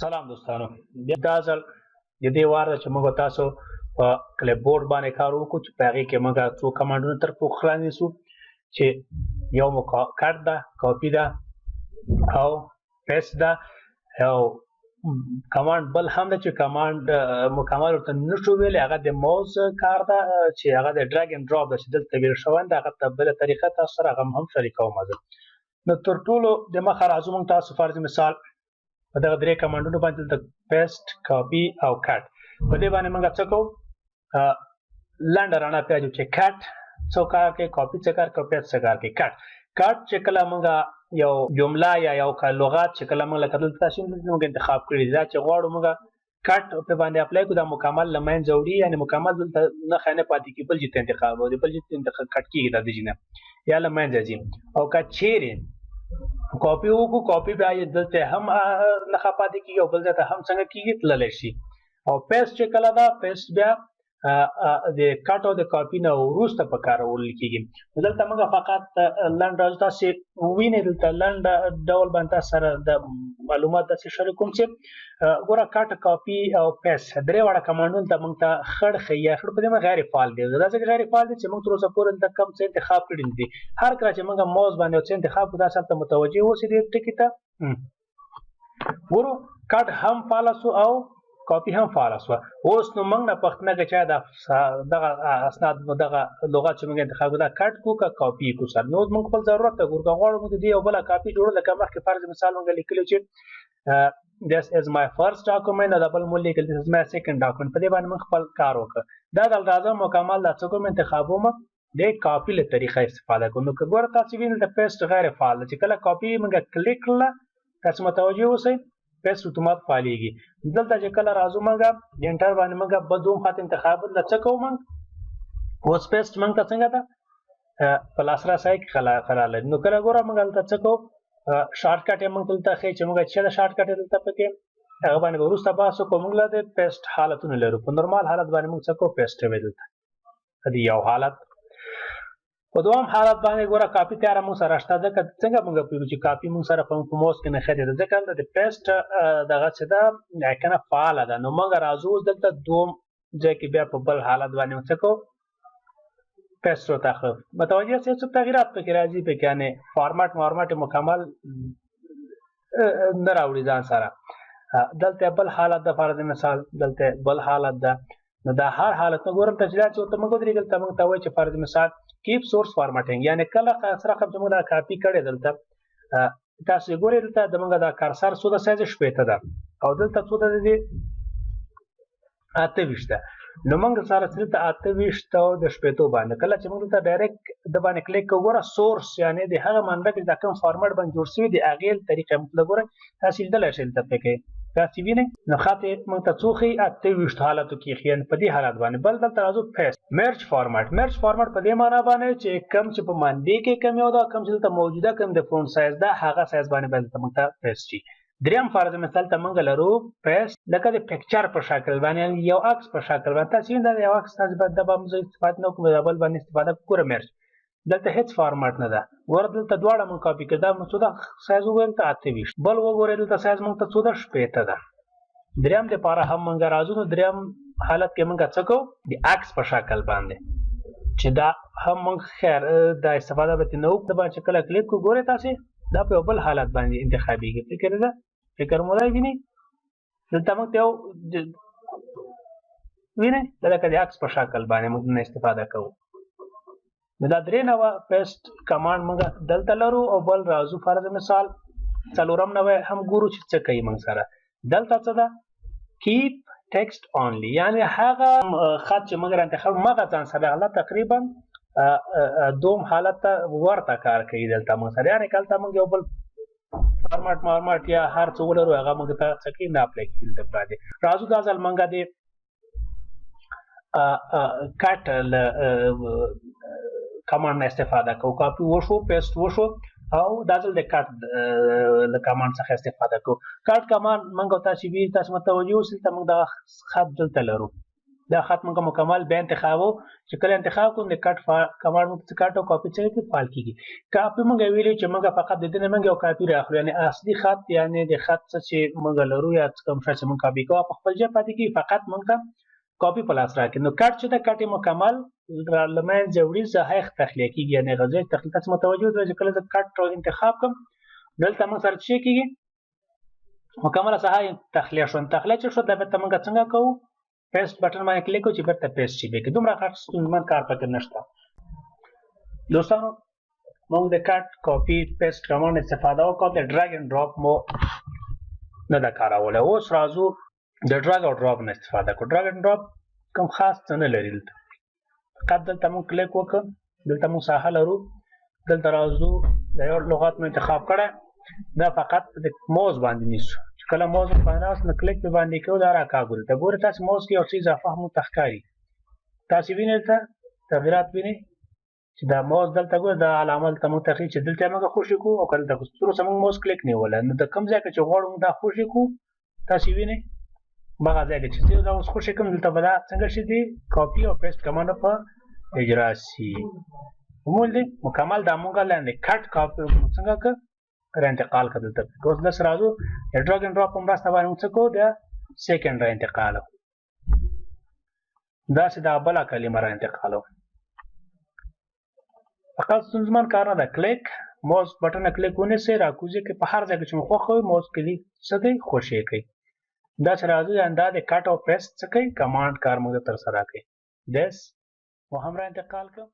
سلام دوستانو بیا دا ځل د دې وار ده چې موږ تاسو په کلیپ بورډ باندې کار وکړو چې په هغې کې موږ څو کمانډونه تر پوښښ رانیسو چې یو مو کټ ده کاپي ده او پیسټ ده او کمانډ بل هم ده چې کمانډ مکمل ورته نشو ویلی هغه د موز کار ده چې هغه د ډرګ اینډ ډراپ ده چې دلته ویل شوی ده هغه ته بله طریقه تاسو سره هغه هم شریکوم زه نو تر ټولو دمخه راځو موږ تاسو فرض مثال په دغه درې کمانډونو باندې دلته پیسټ کاپي او کټ په دې باندې موږ څه کوو لنډه رڼا پیاجو چې کټ څو کار کوي کاپي څه کار کوي پیسټ څه کار کوي کټ چې کله موږ یو جمله یا یو لغات چې کله موږ لکه دلته تاسو موږ انتخاب کړي دا چې غواړو موږ کټ په باندې اپلای کړو دا مکمل له منځه وړي یعنې مکمل دلته نښه نه پاتې کېږي بل ځای ته انتخاب وکړو بل ځای ته کټ کېږي دا د ځای نه یا له منځه ځي او که چیرې کاپي وکړو کاپي بیا یې دلته هم نښه پاتې کېږي او بل ځای ته هم څنګه کېږي تللی شي او پیسټ چې کله ده پیسټ بیا د کټ او د کاپي نه وروسته په کارول کېږي نو دلته موږ فقط لنډ ډول تاسې ووینئ دلته لنډ ډول باندې تاسو سره د معلومات داسې شریکوم چې ګوره کټ کاپي او پیسټ درې واړه کمانډونه ته موږ ته خړ ښیي یا خړ په دې باندې غیر فعال دي دا ځکه غیر فعال دي چې موږ تر اوسه پورې دلته کوم څه انتخاب کړي نه دي هر کله چې موږ موز باندې یو څه انتخاب کړو داسې هلته متوجه اوسئ دې ټکي ته ګورو کټ هم فعاله سو او کاپي هم فعاله سوه اوس نو موږ نه پوښتنه کوي چې دغه اسناد دغه لغات چې موږ انتخاب کړو دا کټ کړو که کاپي کړو سر نو موږ خپل ضرورت ته ګورو که غواړو موږ د دې یو بله کاپي جوړو لکه مخکې فرض مثال موږ لیکلي چې this is my first document دا بل مو لیکل this is my second document په دې باندې موږ خپل کار وکړ دا دلته راځم مکمل دا څه کوم انتخابوم د کاپي له طریقه استفاده کوم نو که ګوره تاسو وینئ د پیسټ غیر فعال چې کله کاپي موږ کلیک کړله تاسو متوجه اوسئ پیسټ اتومات فعالیږي دلته چې کله راځو موږ د انټر باندې موږ به دوم خط انتخاب بدله څه کوو موږ اوس پیسټ موږ ته څنګه ده په لاسرسی کې خلاله نو کله ګوره موږ هلته څه کوو شارټ کټ یې موږ دلته ښیي چې موږ چې د شارټ کټ یې دلته پکې هغه باندې به وروسته بحث وکړو موږ له د پیسټ حالتونه لرو په نورمال حالت باندې موږ څه کوو پیسټ یې دلته د یو حالت په دوام حالت باندې ګوره کاپي تیاره موږ سره شته ځکه څنګه موږ پوهېږو چې کاپي موږ سره په موس کې نښتې ده ځکه هلته د پیسټ دغه چې ده ایکنه فعاله ده نو موږ راځو دلته دوم ځای کې بیا په بل حالت باندې موږ څه کوو پیسټ ورته اخلو متوجه یاست څه تغییرات پکې راځي پکې یعنې فارمټ مکمل نه راوړي ځان سره دلته بل حالت ده فرض مثال دلته بل حالت ده نو دا هر حالت نه ګورم تجلیات چې ورته موږ ودرېږو دلته موږ ته وایي چې فرض مثال کیپ سورس فارمټینګ یعنې کله سره کوم چې موږ دا کاپي کړې دلته تاسو یې ګورئ دلته زموږ دا کارسر څو ده سایز 80 ده او دلته څو ده د دې 28 ده نو موږ سره دلته 28 او د 80 باندې کله چې موږ دلته ډایرکټ د باندې کلیک کوو ګوره سورس یعنې د هغه منبع چې دا کوم فارمټ باندې جوړ شوي د هغې طریقه موږ ته ګورئ تاسو لیدلی شئ دلته پکې تاسو وینئ نو خط یې موږ ته څو ښیي 28 حالتو کې ښیي په دې حالت باندې بل دلته راځو پیسټ مرج فارمټ په دې معنا باندې چې کوم چې په منبع کې کم یو ده کوم چې دلته موجوده کوم د فونټ سایز ده هغه سایز باندې به دلته موږ ته پیسټ شي دریم فرض مثال ته موږ لرو پیسټ لکه د پکچر په شکل باندې یو عکس په شکل باندې تاسو وینئ دا یو عکس تاسو باید د به موږ استفاده نه کوو د بل باندې استفاده ګوره مرج دلته هیڅ فارمټ نه ده ګوره دلته دواړه موږ کاپي کړو دا موږ څو ده سایز وویل ته 28 بل وګورئ دلته سایز موږ ته څو ده 80 ده دریم دپاره هم موږ راځو نو دریم حالت کې موږ څه کوو د عکس په شکل باندې چې دا هم موږ خیر دا استفاده به ترې نه وکړو د باندې چې کله کلیک کړو ګورئ تاسې دا په یو بل حالت باندې انتخابېږي فکر مو دی وینئ دلته موږ ته یو وینئ دا لکه د عکس په شکل باندې موږ نه استفاده کوو نو دا درې نوع پیسټ کمانډ موږ دلته لرو او بل راځو فرض مثال څلورم نوع هم ګورو چې څه کوي موږ سره دلته څه ده کیپ ټیکسټ اونلی یعنې هغه خط چې موږ انتخاب مغه ځان سره هغه تقریبا دوم حالت ته ورته کار کوي دلته موږ سره یعنې که هلته موږ یو بل فارمټ یا هر څه ولرو هغه موږ ته څه کوي نه اپلای کېږي دلته باندې راځو دا ځل موږ د کټ له کمانډ نه استفاده کوو کاپي وشو پیسټ وشو او دا ځل د کټ له کمانډ څخه استفاده کوو کټ کمانډ موږ تاسو وینئ تاسو متوجه اوسئ ته موږ دغه خط دلته لرو دا خط موږ مکمل بیا انتخابو چې کله انتخاب کوو د کټ کمانډ موږ کټ او کاپی څخه کې فعال کیږي کاپی موږ ویلي چې موږ فقط د دې نه موږ یو کاپی راخلو یعنی اصلي خط یعنی د خط چې موږ لرو یا کوم څه چې موږ کاپی کوو په خپل ځای پاتې کیږي فقط موږ ته کاپی پلاس راکړي نو کټ چې د کټ مکمل لمن جوړي زهایخ تخلیه کیږي یعنی غزه تخلیه تاسو متوجه اوسئ چې کله د کټ انتخاب کوم دلته موږ سره څه کیږي مکمل صحه تخلیه شو تخلیه چې شو د به موږ څنګه کوو پیسټ بٹن باندې کلیک وکړئ چې بیرته پیسټ شي به دومره غټ ستونزمن کار پکې نشته دوستانو موږ د کټ کاپی پیسټ کمانډ استفاده وکړو د ډرag and drop مو نه دا کاروله اوس راځو د ډرag او ډراپ نه استفاده کوو ډرag and drop کوم خاص څه نه لري فقط دلته موږ کلیک وکړو دلته موږ ساحه لرو دلته راځو د یو لغت مو انتخاب کړه دا فقط د موز باندې نیسو کله موز باندې راس نه کلیک په باندې کوو دا راکاږي ته ګوره تاسو موز کې او څه اضافه هم تخکاری تاسو وینئ ته تغیرات وینئ چې دا موز دلته ګوره دا علامه ته مو تخریج چې دلته موږ خوشی کو او کله تاسو تر اوسه موږ موز کلیک نه ولا نو د کوم ځای کې چې غواړو دا خوشی کو تاسو وینئ هغه ځای کې چې دا اوس خوشی کوم دلته بلا څنګه شي دی کاپی او پیسټ کمانډ په اجرا شي ومول دي مکمل دا موږ لاندې کټ کاپی څنګه که را انتقال کړل ته اوس د سرازو د ډراګ اند ډراپ په مرسته باندې موږ څه کوو د سیکنډ را انتقالو دا چې دا بله کلمه را انتقالو فقط ستونزمن کار نه ده کلیک موز بټن کلیک ونیسئ راکوزئ کې په هر ځای کې چې مو خوښ وي موز کلیک څه کوي خوشې کوي دا چې راځو دا د کټ او پیسټ څه کوي کمانډ کار موږ ترسره کوي دس مو هم را انتقال کړم